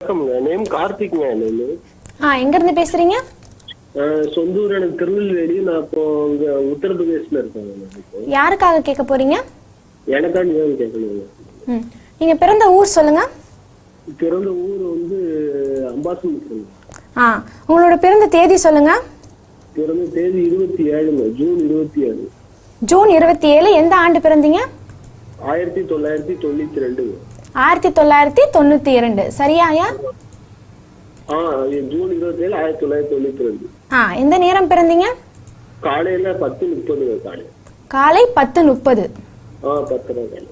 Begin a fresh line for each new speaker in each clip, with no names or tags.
Name கார்த்திக்ங்க.
எங்க இருந்து பேசுறீங்க?
சொந்த ஊர் எனக்கு திருநெல்வேலி. நான் இப்போ இங்க உத்தரப்பிரதேசல இருக்கேன்.
யாருக்காக கேட்க போறீங்க?
எனக்காண்டி தான் கேட்கணும்.
நீங்க பிறந்த ஊர் சொல்லுங்க.
பிறந்த ஊர் வந்து அம்பாசமுத்திரம்.
உங்களோட பிறந்த தேதி சொல்லுங்க.
பிறந்த தேதி 27 ஜூன் 27.
ஜூன் 27. எந்த ஆண்டு பிறந்தீங்க?
1992.
1992. சரியாயா?
ஜூன் 27 1992.
எந்த நேரம் பிறந்தீங்க?
காலையில 10:30.
காலை 10:30.
10.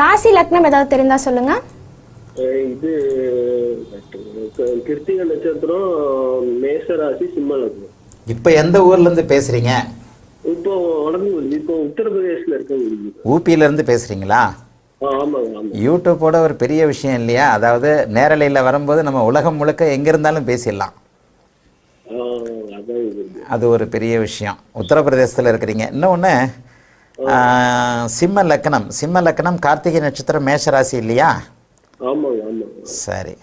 ராசி லக்னம் ஏதாவது தெரிந்தா சொல்லுங்க.
இது கிருத்திகை நட்சத்திரம், மேஷ ராசி, சிம்ம லக்னம்.
இப்ப எந்த ஊர்ல இருந்து பேசுறீங்க?
இப்போ இப்போ உத்தரப்பிரதேசல இருக்கேன்.
ஊபியில இருந்து பேசுறீங்களா? யூடியூப்போட ஒரு பெரிய விஷயம் இல்லையா? அதாவது நேரலையில் வரும்போது நம்ம உலகம் முழுக்க எங்க இருந்தாலும் பேசிடலாம். அது ஒரு பெரிய விஷயம். உத்தரப்பிரதேசத்தில் இருக்கிறீங்க. இன்னொன்று, சிம்ம லக்னம், கார்த்திகை நட்சத்திரம், மேஷராசி இல்லையா? சரி,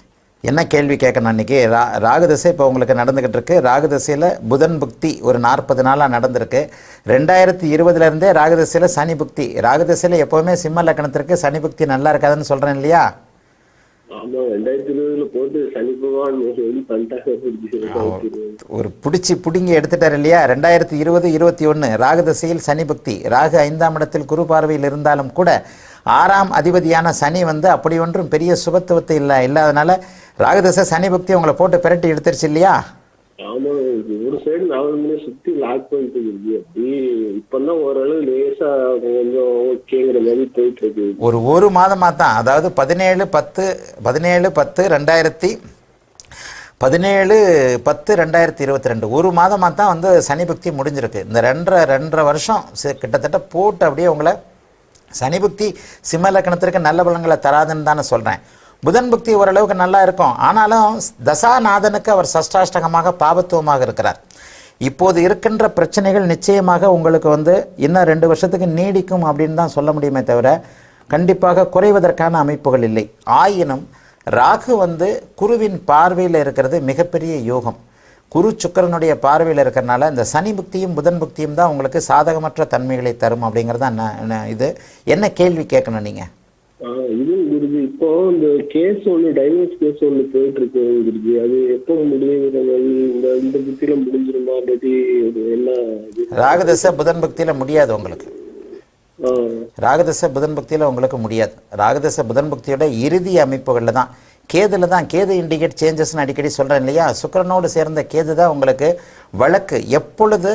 என்ன கேள்வி கேட்கணும் அன்றைக்கி? ராகுதசை இப்போ உங்களுக்கு நடந்துக்கிட்டு இருக்கு. ராகுதசையில் புதன் புக்தி ஒரு 40 நாளாக நடந்திருக்கு. 2020 ராகுதசையில் சனி புக்தி. ராகுதசையில் எப்போவுமே சிம்ம லக்கணத்திற்கு சனி புக்தி நல்லா இருக்காதுன்னு சொல்கிறேன் இல்லையா? ஒரு பிடுங்கி எடுத்துட்டார் இல்லையா? 2020-21 ராகுதசையில் சனி புக்தி. ராகு 5ஆம் இடத்தில் குரு பார்வையில் இருந்தாலும் கூட 6ஆம் அதிபதியான சனி வந்து அப்படி ஒன்றும் பெரிய சுபத்துவத்தை இல்லாதனால ராகுதசை சனி பக்தி உங்களை போட்டு பிரட்டி எடுத்துருச்சு இல்லையா?
ஒரு சைடு 4 மணி சுத்தி லாக் பண்ணிட்டு இப்பதான் ஓரளவு லேசா கொஞ்சம் ஓகேங்கிற மாதிரி போயிட்டு இருக்கு.
ஒரு மாதமா தான், அதாவது 17/10/2022 ஒரு மாதமாக தான் வந்து சனி பக்தி முடிஞ்சிருக்கு. இந்த 2.5 வருஷம் கிட்டத்தட்ட போட்டு அப்படியே உங்களை சனி புக்தி சிம்ம லக்கணத்திற்கு நல்ல பலன்களை தராதுன்னு தானே சொல்கிறேன். புதன் புக்தி ஓரளவுக்கு நல்லா இருக்கும். ஆனாலும் தசாநாதனுக்கு அவர் சஷ்டாஷ்டகமாக பாபத்துவமாக இருக்கிறார். இப்போது இருக்கின்ற பிரச்சனைகள் நிச்சயமாக உங்களுக்கு வந்து இன்னும் 2 வருஷத்துக்கு நீடிக்கும் அப்படின்னு தான் சொல்ல முடியுமே தவிர கண்டிப்பாக குறைவதற்கான அமைப்புகள் இல்லை. ஆயினும் ராகு வந்து குருவின் பார்வையில் இருக்கிறது மிகப்பெரிய யோகம். குரு சுக்கிரனுடைய பார்வையில் இருக்கிறனால இந்த சனி புக்தியும் புதன் புக்தியும் தான் உங்களுக்கு சாதகமற்ற தன்மைகளை தரும் அப்படிங்கிறதா இது. என்ன கேள்வி கேட்கணும் நீங்கள்?
இப்போ இந்த கேஸ் ஒன்று, டைவர்ஸ் கேஸ் ஒன்று போயிட்டு இருக்கு. அது எப்போ முடியுங்கிற மாதிரி இந்த புக்தியில முடிஞ்சிருமா? என்ன
ராகுதசை புதன் புக்தியில் முடியாது உங்களுக்கு. ராகுதசை புதன் புக்தியில் உங்களுக்கு முடியாது. ராகுதசை புதன் புக்தியோட இறுதி அமைப்புகளில் தான், கேதுல தான். கேது இண்டிகேட் சேஞ்சஸ்ன்னு அடிக்கடி சொல்கிறேன் இல்லையா? சுக்கிரனோடு சேர்ந்த கேது தான் உங்களுக்கு வழக்கு. எப்பொழுது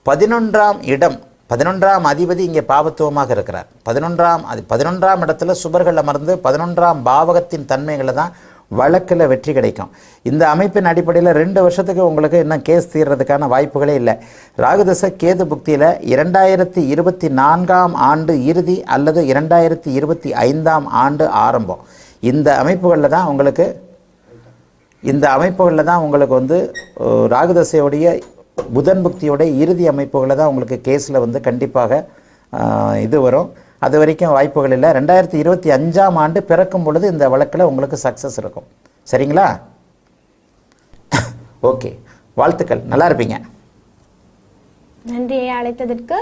11ஆம் இடம், 11ஆம் அதிபதி இங்கே பாவத்துவமாக இருக்கிறார். 11ஆம் இடத்துல சுபர்கள் அமர்ந்து 11ஆம் பாவகத்தின் தன்மைகளை தான் வழக்கில் வெற்றி கிடைக்கும். இந்த அமைப்பின் அடிப்படையில் 2 வருஷத்துக்கு உங்களுக்கு இன்னும் கேஸ் தீர்றதுக்கான வாய்ப்புகளே இல்லை. ராகுதசை கேது புக்தியில் 2024ஆம் ஆண்டு இறுதி அல்லது 2025ஆம் ஆண்டு ஆரம்பம். இந்த அமைப்புகளில் தான் உங்களுக்கு வந்து ராகுதசையோடைய புதன் புக்தியோட இறுதி அமைப்புகளில் தான் உங்களுக்கு கேஸில் வந்து கண்டிப்பாக இது வரும். அது வரைக்கும் வாய்ப்புகள் இல்லை. 2025ஆம் ஆண்டு பிறக்கும் பொழுது இந்த வழக்கில் உங்களுக்கு சக்ஸஸ் இருக்கும். சரிங்களா? ஓகே, வாழ்த்துக்கள், நல்லா இருப்பீங்க.
நன்றி அழைத்ததற்கு.